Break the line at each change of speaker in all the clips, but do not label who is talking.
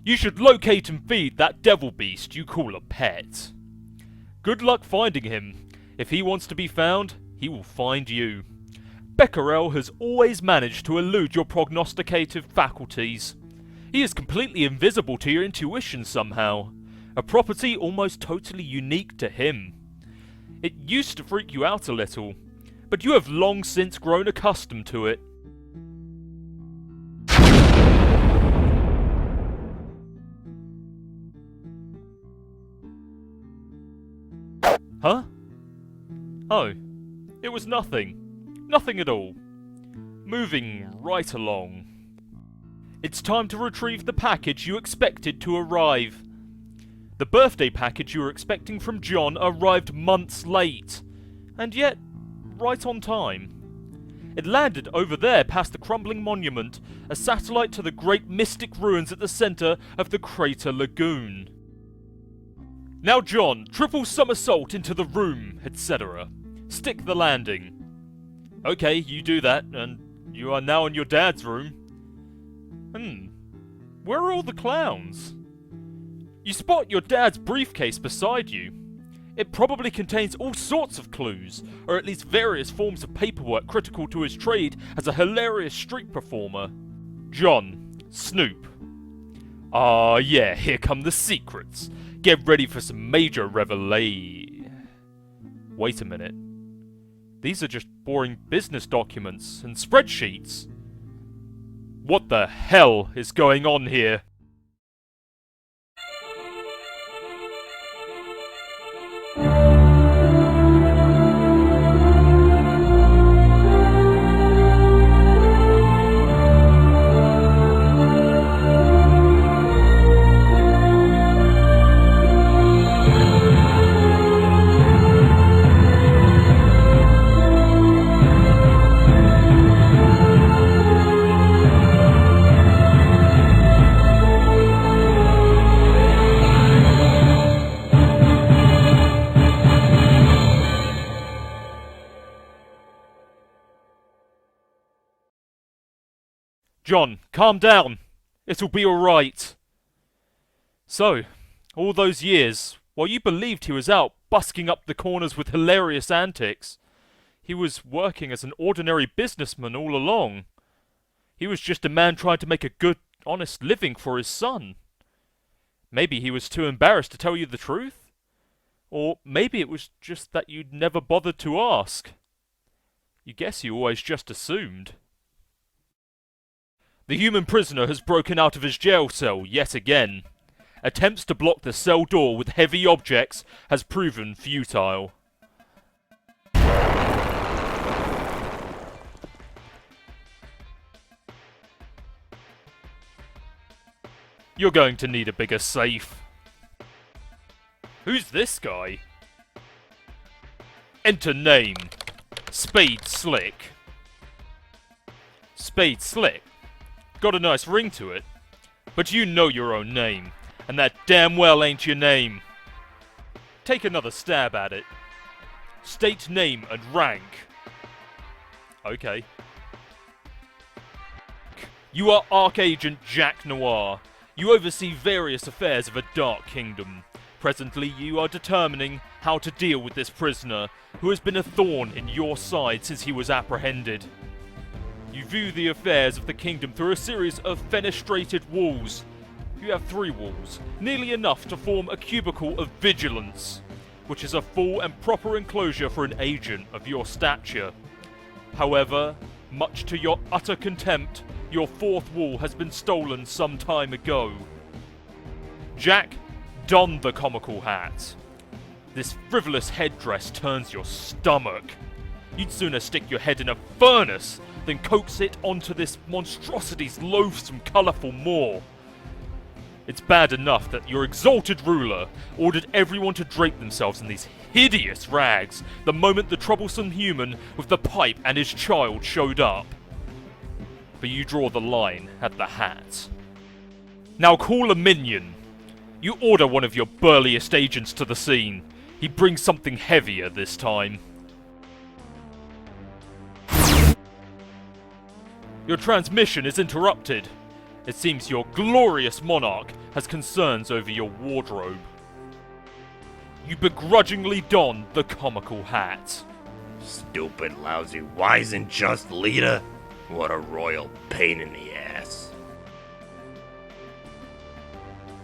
You should locate and feed that devil beast you call a pet. Good luck finding him. If he wants to be found, he will find you. Becquerel has always managed to elude your prognosticative faculties. He is completely invisible to your intuition somehow, a property almost totally unique to him. It used to freak you out a little, but you have long since grown accustomed to it. Huh? Oh, it was nothing. Nothing at all. Moving right along. It's time to retrieve the package you expected to arrive. The birthday package you were expecting from John arrived months late, and yet right on time. It landed over there past the crumbling monument, a satellite to the great mystic ruins at the centre of the crater lagoon. Now John, triple somersault into the room, etc. Stick the landing. Okay, you do that, and you are now in your dad's room. Where are all the clowns? You spot your dad's briefcase beside you. It probably contains all sorts of clues, or at least various forms of paperwork critical to his trade as a hilarious street performer. John, Snoop. Ah yeah, here come the secrets. Get ready for some major Wait a minute. These are just boring business documents and spreadsheets. What the hell is going on here? John, calm down. It'll be alright. So, all those years, while you believed he was out busking up the corners with hilarious antics, he was working as an ordinary businessman all along. He was just a man trying to make a good, honest living for his son. Maybe he was too embarrassed to tell you the truth? Or maybe it was just that you'd never bothered to ask. You guess you always just assumed. The human prisoner has broken out of his jail cell yet again. Attempts to block the cell door with heavy objects has proven futile. You're going to need a bigger safe. Who's this guy? Enter name. Spade Slick. Spade Slick? Got a nice ring to it. But you know your own name, and that damn well ain't your name. Take another stab at it. State name and rank. Okay. You are Archagent Jack Noir. You oversee various affairs of a dark kingdom. Presently, you are determining how to deal with this prisoner, who has been a thorn in your side since he was apprehended. You view the affairs of the kingdom through a series of fenestrated walls. You have 3 walls, nearly enough to form a cubicle of vigilance, which is a full and proper enclosure for an agent of your stature. However, much to your utter contempt, your 4th wall has been stolen some time ago. Jack, don the comical hat. This frivolous headdress turns your stomach. You'd sooner stick your head in a furnace than coax it onto this monstrosity's loathsome, colourful maw. It's bad enough that your exalted ruler ordered everyone to drape themselves in these hideous rags the moment the troublesome human with the pipe and his child showed up. But you draw the line at the hat. Now call a minion. You order one of your burliest agents to the scene. He brings something heavier this time. Your transmission is interrupted. It seems your glorious monarch has concerns over your wardrobe. You begrudgingly don the comical hat.
Stupid, lousy, wise and just leader. What a royal pain in the ass.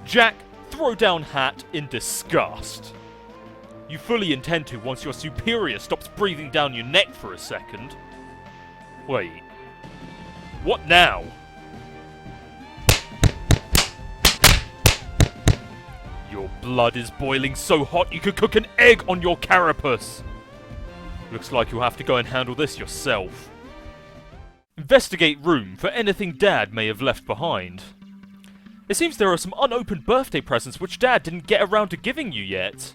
Jack, throw down hat in disgust. You fully intend to once your superior stops breathing down your neck for a second. Wait. What now? Your blood is boiling so hot you could cook an egg on your carapace. Looks like you'll have to go and handle this yourself. Investigate room for anything Dad may have left behind. It seems there are some unopened birthday presents which Dad didn't get around to giving you yet.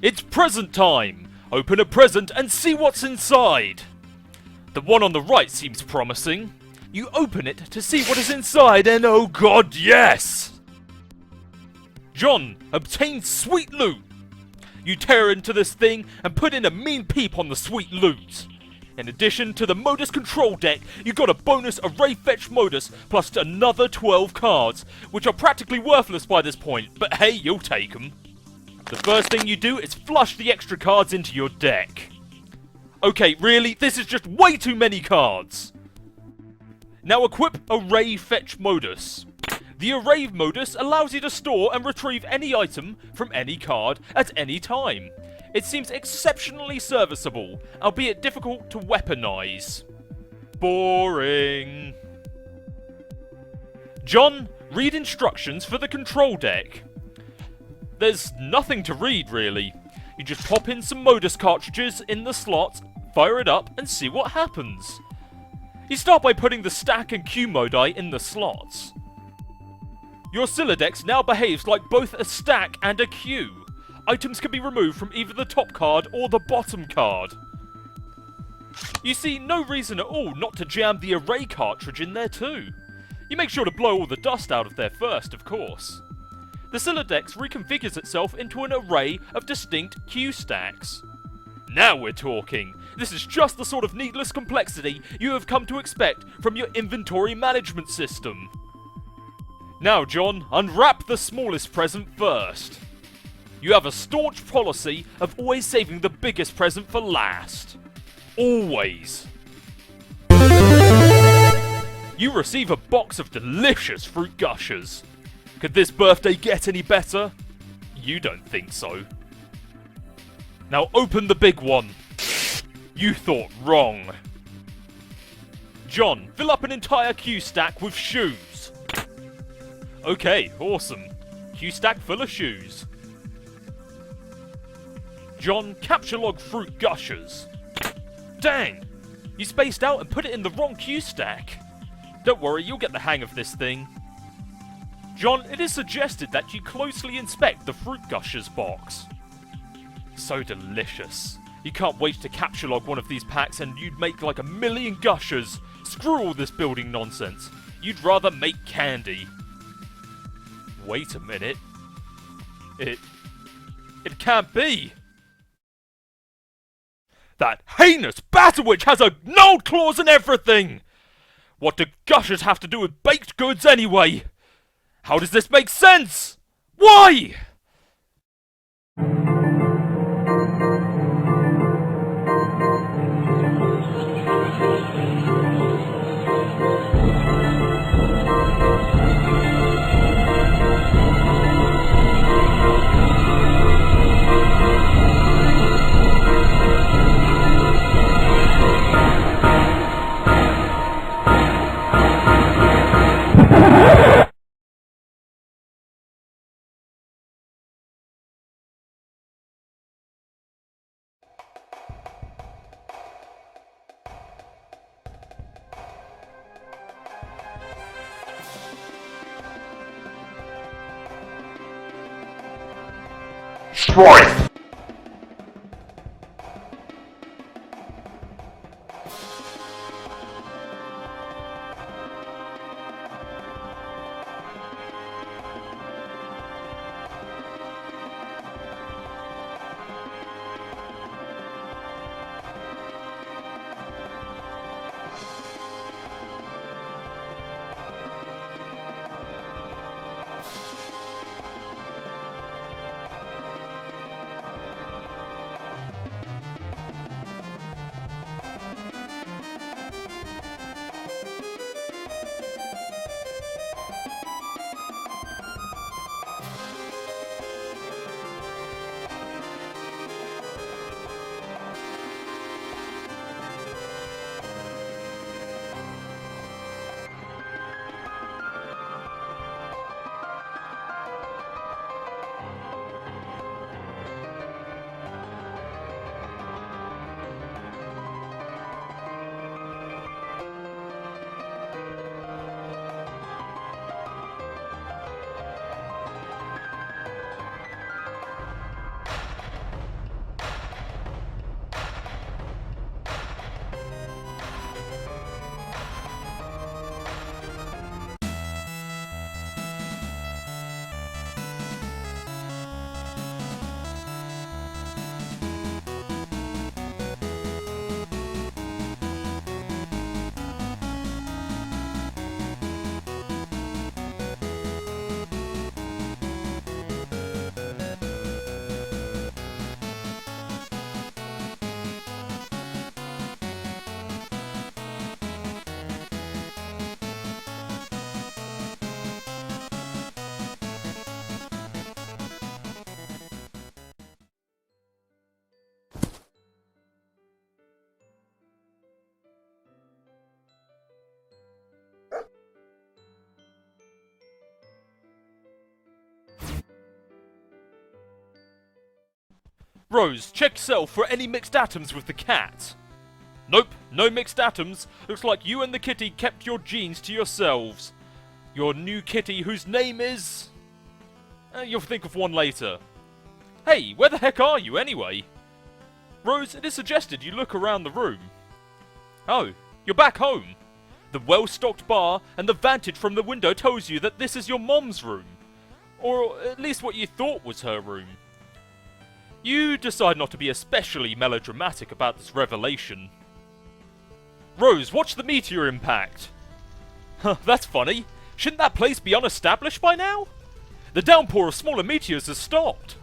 It's present time! Open a present and see what's inside! The one on the right seems promising. You open it to see what is inside and oh god, yes! John, obtain sweet loot! You tear into this thing and put in a mean peep on the sweet loot. In addition to the modus control deck, you got a bonus array fetch modus plus another 12 cards, which are practically worthless by this point, but hey, you'll take them. The first thing you do is flush the extra cards into your deck. Okay, really, this is just way too many cards. Now equip array fetch modus. The array modus allows you to store and retrieve any item from any card at any time. It seems exceptionally serviceable, albeit difficult to weaponize. Boring. John, read instructions for the control deck. There's nothing to read, really. You just pop in some modus cartridges in the slot, fire it up, and see what happens. You start by putting the stack and queue modi in the slots. Your Siladex now behaves like both a stack and a queue. Items can be removed from either the top card or the bottom card. You see no reason at all not to jam the array cartridge in there too. You make sure to blow all the dust out of there first, of course. The Siladex reconfigures itself into an array of distinct queue stacks. Now we're talking! This is just the sort of needless complexity you have come to expect from your inventory management system. Now, John, unwrap the smallest present first. You have a staunch policy of always saving the biggest present for last. Always. You receive a box of delicious fruit gushers. Could this birthday get any better? You don't think so. Now open the big one. You thought wrong. John, fill up an entire queue stack with shoes. Okay, awesome. Queue stack full of shoes. John, capture log fruit gushers. Dang! You spaced out and put it in the wrong queue stack. Don't worry, you'll get the hang of this thing. John, it is suggested that you closely inspect the fruit gushers box. So delicious. You can't wait to capture log one of these packs and you'd make like 1,000,000 gushers. Screw all this building nonsense. You'd rather make candy. Wait a minute. It can't be. That heinous Batterwitch has a null clause and everything! What do gushers have to do with baked goods anyway? How does this make sense? Why?
Strife!
Rose, check yourself for any mixed atoms with the cat. Nope, no mixed atoms. Looks like you and the kitty kept your genes to yourselves. Your new kitty whose name is... you'll think of one later. Hey, where the heck are you anyway? Rose, it is suggested you look around the room. Oh, you're back home. The well-stocked bar and the vantage from the window tells you that this is your mom's room. Or at least what you thought was her room. You decide not to be especially melodramatic about this revelation. Rose, watch the meteor impact. Huh, that's funny. Shouldn't that place be unestablished by now? The downpour of smaller meteors has stopped.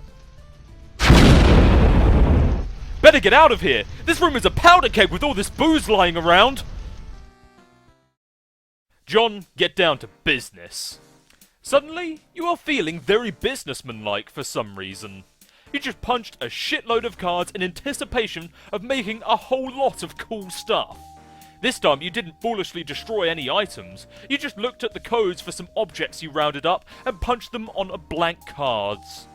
Better get out of here! This room is a powder keg with all this booze lying around! John, get down to business. Suddenly, you are feeling very businessman-like for some reason. You just punched a shitload of cards in anticipation of making a whole lot of cool stuff. This time you didn't foolishly destroy any items, you just looked at the codes for some objects you rounded up and punched them on blank cards.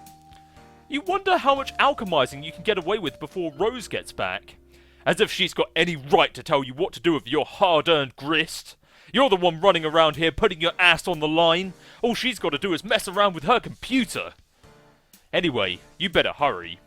You wonder how much alchemizing you can get away with before Rose gets back. As if she's got any right to tell you what to do with your hard-earned grist. You're the one running around here putting your ass on the line. All she's got to do is mess around with her computer. Anyway, you better hurry.